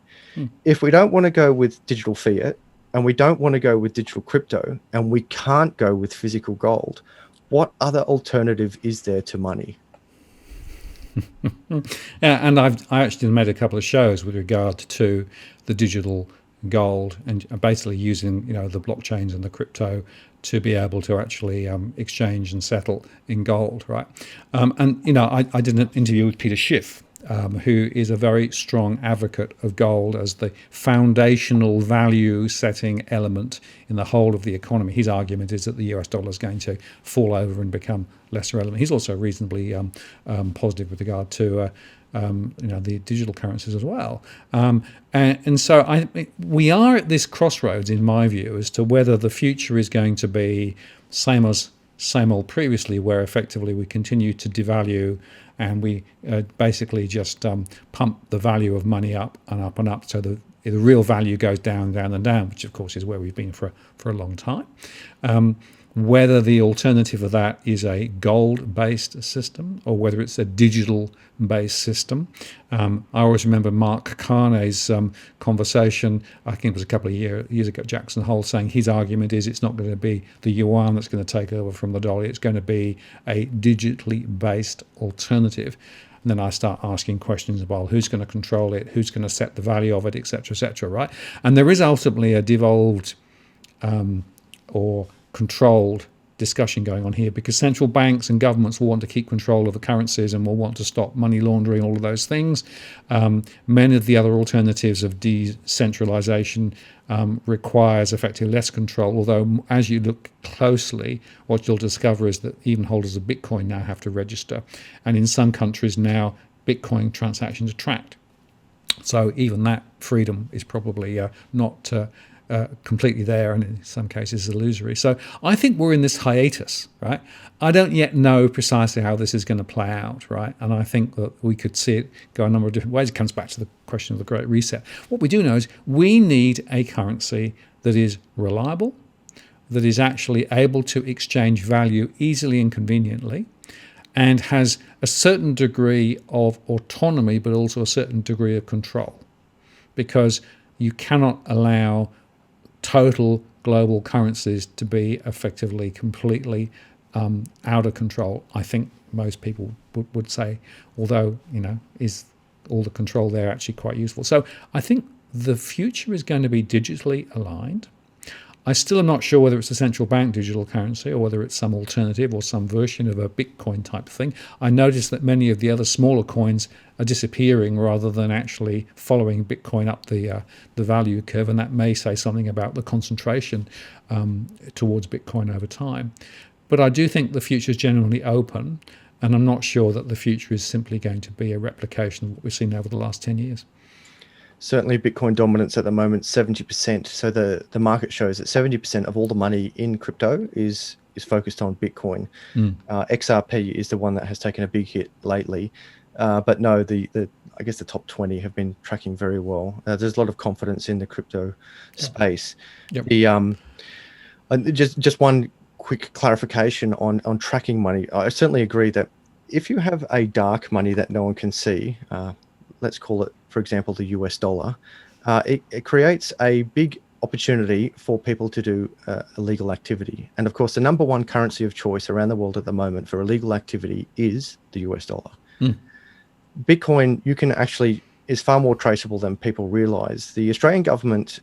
If we don't want to go with digital fiat, and we don't want to go with digital crypto, and we can't go with physical gold, what other alternative is there to money? Yeah, and I actually made a couple of shows with regard to the digital gold and basically using the blockchains and the crypto to be able to actually exchange and settle in gold, right? I did an interview with Peter Schiff, who is a very strong advocate of gold as the foundational value setting element in the whole of the economy. His argument is that the US dollar is going to fall over and become less relevant. He's also reasonably positive with regard to the digital currencies as well. And so we are at this crossroads, in my view, as to whether the future is going to be same old previously, where effectively we continue to devalue and we basically just pump the value of money up and up and up, so the real value goes down, down and down, which of course is where we've been for a long time. Whether the alternative of that is a gold-based system or whether it's a digital-based system. I always remember Mark Carney's conversation, I think it was a couple of years ago, Jackson Hole, saying his argument is it's not going to be the yuan that's going to take over from the dollar, it's going to be a digitally-based alternative. And then I start asking questions about who's going to control it, who's going to set the value of it, etc., right? And there is ultimately a devolved or controlled discussion going on here, because central banks and governments will want to keep control of the currencies and will want to stop money laundering, all of those things. Many of the other alternatives of decentralization requires effectively less control, although as you look closely, what you'll discover is that even holders of Bitcoin now have to register. And in some countries now, Bitcoin transactions are tracked. So even that freedom is probably not completely there, and in some cases illusory. So I think we're in this hiatus, right? I don't yet know precisely how this is going to play out, right? And I think that we could see it go a number of different ways. It comes back to the question of the Great Reset. What we do know is we need a currency that is reliable, that is actually able to exchange value easily and conveniently, and has a certain degree of autonomy, but also a certain degree of control. Because you cannot allow total global currencies to be effectively completely out of control. I think most people would say, although, is all the control there actually quite useful? So I think the future is going to be digitally aligned. I still am not sure whether it's a central bank digital currency or whether it's some alternative or some version of a Bitcoin type thing. I noticed that many of the other smaller coins are disappearing rather than actually following Bitcoin up the value curve, and that may say something about the concentration towards Bitcoin over time. But I do think the future is generally open, and I'm not sure that the future is simply going to be a replication of what we've seen over the last 10 years. Certainly Bitcoin dominance at the moment, 70%. So the market shows that 70% of all the money in crypto is focused on Bitcoin. XRP is the one that has taken a big hit lately. But no, I guess the top 20 have been tracking very well. There's a lot of confidence in the crypto space. Yep. Just one quick clarification on tracking money. I certainly agree that if you have a dark money that no one can see, let's call it, for example, the US dollar, it creates a big opportunity for people to do illegal activity. And of course, the number one currency of choice around the world at the moment for illegal activity is the US dollar. Bitcoin, is far more traceable than people realize. The Australian government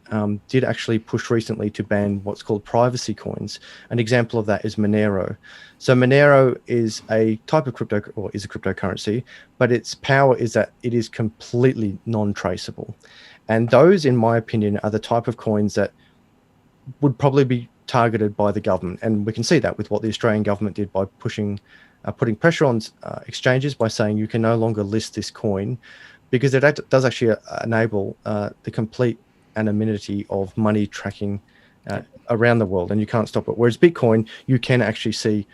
did actually push recently to ban what's called privacy coins. An example of that is Monero. So Monero is a type of crypto, or is a cryptocurrency, but its power is that it is completely non-traceable. And those, in my opinion, are the type of coins that would probably be targeted by the government. And we can see that with what the Australian government did by putting pressure on exchanges by saying you can no longer list this coin, because it does actually enable the complete anonymity of money tracking around the world, and you can't stop it. Whereas Bitcoin, you can actually see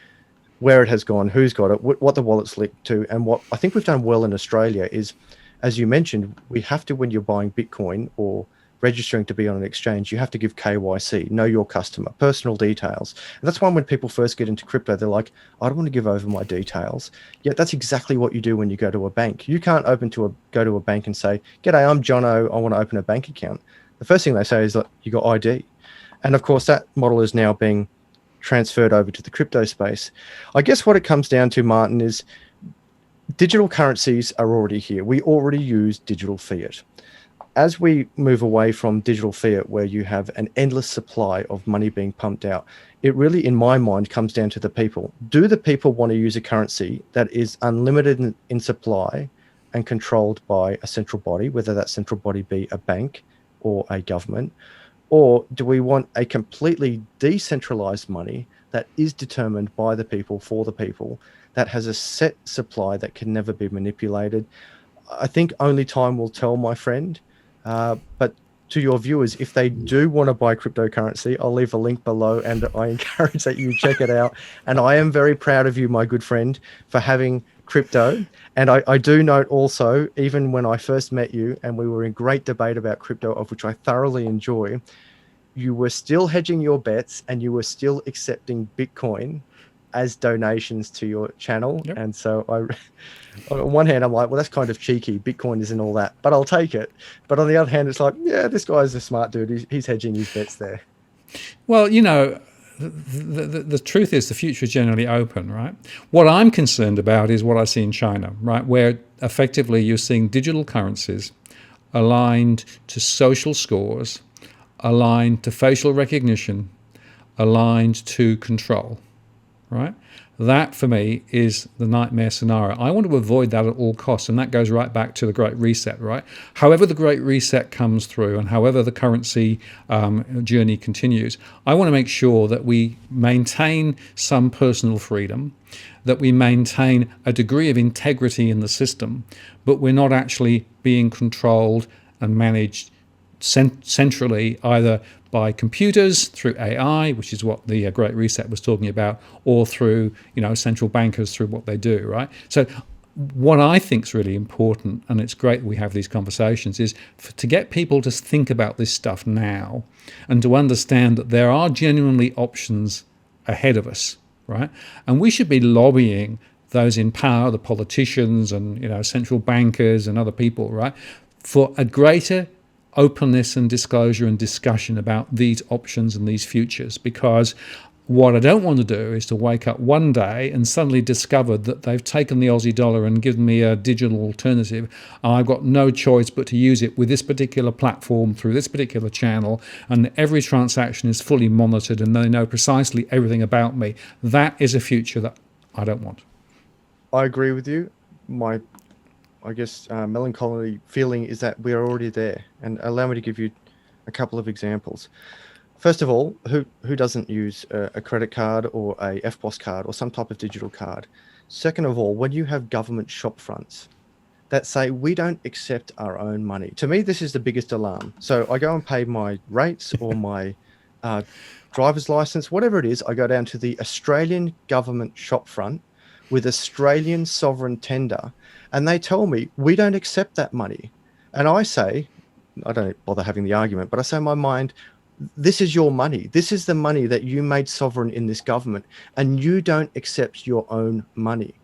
where it has gone, who's got it, what the wallet's linked to. And what I think we've done well in Australia is, as you mentioned, we have to, when you're buying Bitcoin or registering to be on an exchange, you have to give KYC, know your customer, personal details. And that's why when people first get into crypto, they're like, I don't want to give over my details. Yet that's exactly what you do when you go to a bank. You can't go to a bank and say, G'day, I'm Jono, I want to open a bank account. The first thing they say is that you got ID. And of course, that model is now being transferred over to the crypto space. I guess what it comes down to, Martin, is digital currencies are already here. We already use digital fiat. As we move away from digital fiat, where you have an endless supply of money being pumped out, it really, in my mind, comes down to the people. Do the people want to use a currency that is unlimited in supply and controlled by a central body, whether that central body be a bank or a government? Or do we want a completely decentralized money that is determined by the people, for the people, that has a set supply that can never be manipulated? I think only time will tell, my friend. But to your viewers, if they do want to buy cryptocurrency, I'll leave a link below, and I encourage that you check it out. And I am very proud of you, my good friend, for having crypto. And I do note also, even when I first met you and we were in great debate about crypto, of which I thoroughly enjoy, you were still hedging your bets and you were still accepting Bitcoin as donations to your channel. Yep. And so on one hand, I'm like, well, that's kind of cheeky. Bitcoin isn't all that, but I'll take it. But on the other hand, it's like, yeah, this guy's a smart dude. He's hedging his bets there. Well, the truth is the future is generally open, right? What I'm concerned about is what I see in China, right? Where effectively you're seeing digital currencies aligned to social scores, aligned to facial recognition, aligned to control. Right? That, for me, is the nightmare scenario. I want to avoid that at all costs, and that goes right back to the Great Reset, right? However the Great Reset comes through and however the currency journey continues, I want to make sure that we maintain some personal freedom, that we maintain a degree of integrity in the system, but we're not actually being controlled and managed centrally, either by computers, through AI, which is what the Great Reset was talking about, or through central bankers through what they do, right? So what I think is really important, and it's great that we have these conversations, is to get people to think about this stuff now and to understand that there are genuinely options ahead of us, right? And we should be lobbying those in power, the politicians and central bankers and other people, right, for a greater openness and disclosure and discussion about these options and these futures, because What I don't want to do is to wake up one day and suddenly discover that they've taken the Aussie dollar and given me a digital alternative. I've got no choice but to use it with this particular platform through this particular channel, and every transaction is fully monitored and they know precisely everything about me. That is a future that I don't want. I agree with you. My, I guess, melancholy feeling is that we're already there. And allow me to give you a couple of examples. First of all, who doesn't use a credit card or a FPOS card or some type of digital card? Second of all, when you have government shop fronts that say we don't accept our own money, to me this is the biggest alarm. So I go and pay my rates or my driver's license, whatever it is. I go down to the Australian government shop front with Australian sovereign tender, and they tell me we don't accept that money. And I say, I don't bother having the argument, but I say in my mind, this is your money. This is the money that you made sovereign in this government, and you don't accept your own money.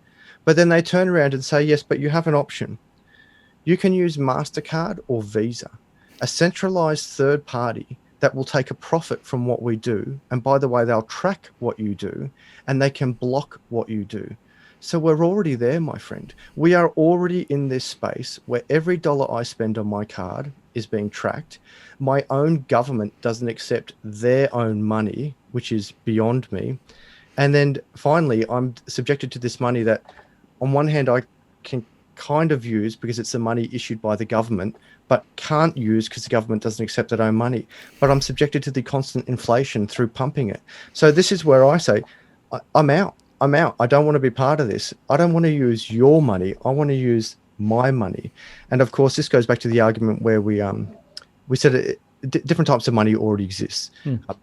But then they turn around and say, yes, but you have an option. You can use MasterCard or Visa, a centralized third party that will take a profit from what we do. And by the way, they'll track what you do and they can block what you do. So we're already there, my friend. We are already in this space where every dollar I spend on my card is being tracked. My own government doesn't accept their own money, which is beyond me. And then finally, I'm subjected to this money that on one hand, I can kind of use because it's the money issued by the government, but can't use because the government doesn't accept their own money. But I'm subjected to the constant inflation through pumping it. So this is where I say, I'm out. I'm out. I don't want to be part of this. I don't want to use your money. I want to use my money. And of course, this goes back to the argument where we said different types of money already exist.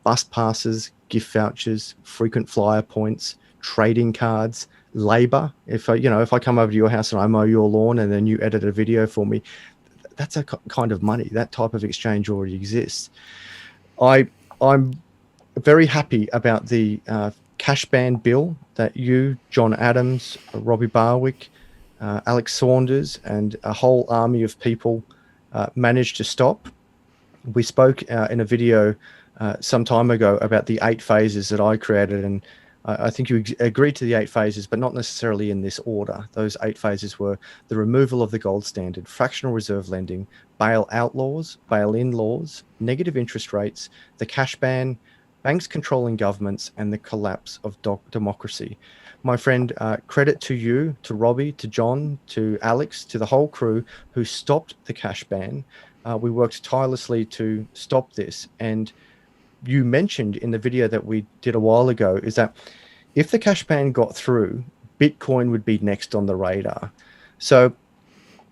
Bus passes, gift vouchers, frequent flyer points, trading cards, labor. If I come over to your house and I mow your lawn and then you edit a video for me, that's a kind of money. That type of exchange already exists. I'm very happy about the cash ban bill that you, John Adams, Robbie Barwick, Alex Saunders, and a whole army of people managed to stop. We spoke in a video some time ago about the 8 phases that I created, and I think you agreed to the 8 phases, but not necessarily in this order. Those 8 phases were the removal of the gold standard, fractional reserve lending, bail-out laws, bail-in laws, negative interest rates, the cash ban, banks controlling governments, and the collapse of democracy. My friend, credit to you, to Robbie, to John, to Alex, to the whole crew who stopped the cash ban. We worked tirelessly to stop this. And you mentioned in the video that we did a while ago is that if the cash ban got through, Bitcoin would be next on the radar. So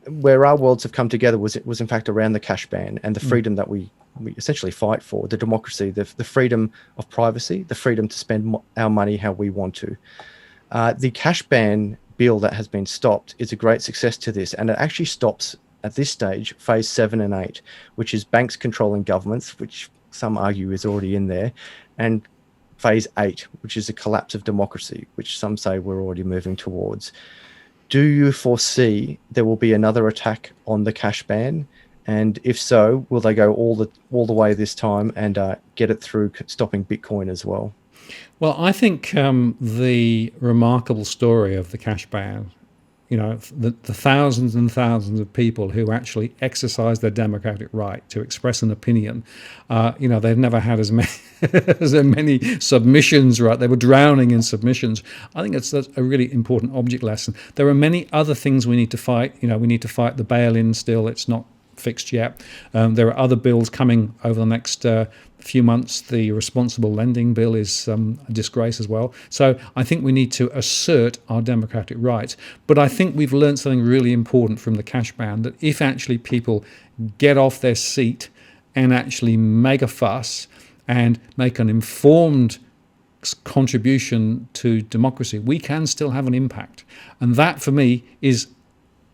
where our worlds have come together was in fact around the cash ban and the freedom that we essentially fight for, the democracy, the freedom of privacy, the freedom to spend our money how we want to. The cash ban bill that has been stopped is a great success to this, and it actually stops at this stage phase 7 and 8, which is banks controlling governments, which some argue is already in there, and phase 8, which is the collapse of democracy, which some say we're already moving towards. Do you foresee there will be another attack on the cash ban? And if so, will they go all the way this time and get it through stopping Bitcoin as well? Well, I think the remarkable story of the cash ban, the thousands and thousands of people who actually exercise their democratic right to express an opinion, they've never had as many submissions, right? They were drowning in submissions. I think that's a really important object lesson. There are many other things we need to fight. We need to fight the bail-in still. It's not fixed yet. There are other bills coming over the next few months. The responsible lending bill is a disgrace as well. So I think we need to assert our democratic rights. But I think we've learned something really important from the cash ban, that if actually people get off their seat and actually make a fuss and make an informed contribution to democracy, we can still have an impact. And that for me is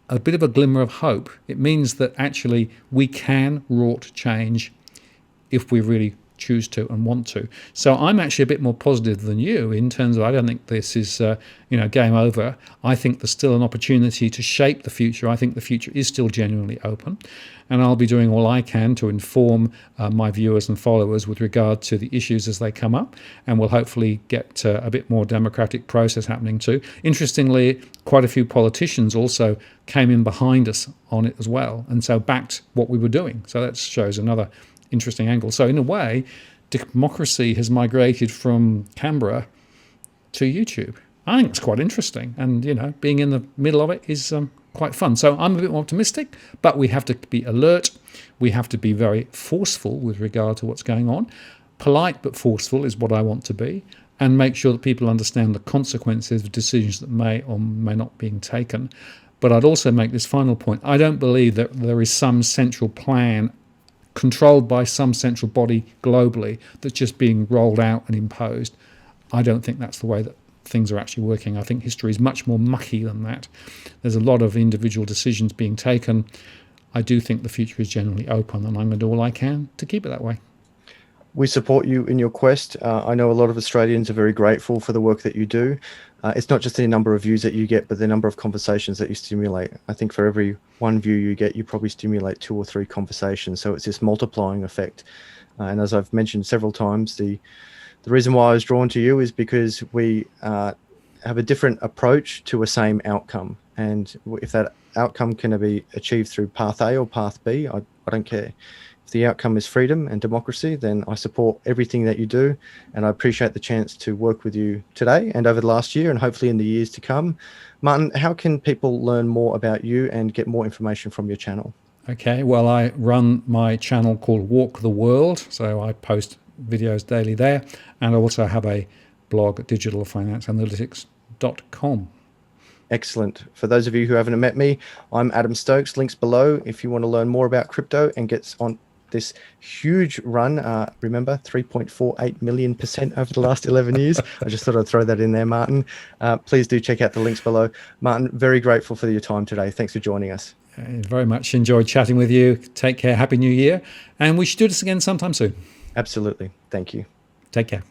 a bit of a glimmer of hope. It means that actually we can wrought change if we really choose to and want to. So I'm actually a bit more positive than you in terms of I don't think this is game over. I think there's still an opportunity to shape the future. I think the future is still genuinely open, and I'll be doing all I can to inform my viewers and followers with regard to the issues as they come up, and we'll hopefully get a bit more democratic process happening too. Interestingly, quite a few politicians also came in behind us on it as well, and so backed what we were doing. So that shows another interesting angle. So in a way, democracy has migrated from Canberra to YouTube. I think it's quite interesting, and being in the middle of it is quite fun. So I'm a bit more optimistic, but we have to be alert. We have to be very forceful with regard to what's going on. Polite but forceful is what I want to be, and make sure that people understand the consequences of decisions that may or may not be taken. But I'd also make this final point. I don't believe that there is some central plan controlled by some central body globally that's just being rolled out and imposed. I don't think that's the way that things are actually working. I think history is much more mucky than that. There's a lot of individual decisions being taken. I do think the future is generally open, and I'm going to do all I can to keep it that way. We support you in your quest. I know a lot of Australians are very grateful for the work that you do. It's not just the number of views that you get, but the number of conversations that you stimulate. I think for every one view you get, you probably stimulate 2 or 3 conversations. So it's this multiplying effect. And as I've mentioned several times, the reason why I was drawn to you is because we have a different approach to a same outcome. And if that outcome can be achieved through path A or path B, I don't care. If the outcome is freedom and democracy, then I support everything that you do. And I appreciate the chance to work with you today and over the last year, and hopefully in the years to come. Martin, how can people learn more about you and get more information from your channel? Okay, well, I run my channel called Walk the World. So I post videos daily there. And I also have a blog at digitalfinanceanalytics.com. Excellent. For those of you who haven't met me, I'm Adam Stokes. Links below if you want to learn more about crypto and get on this huge run. Remember, 3.48 million % over the last 11 years. I just thought I'd throw that in there, Martin. Please do check out the links below. Martin, very grateful for your time today. Thanks for joining us. Very much enjoyed chatting with you. Take care. Happy New Year. And we should do this again sometime soon. Absolutely. Thank you. Take care.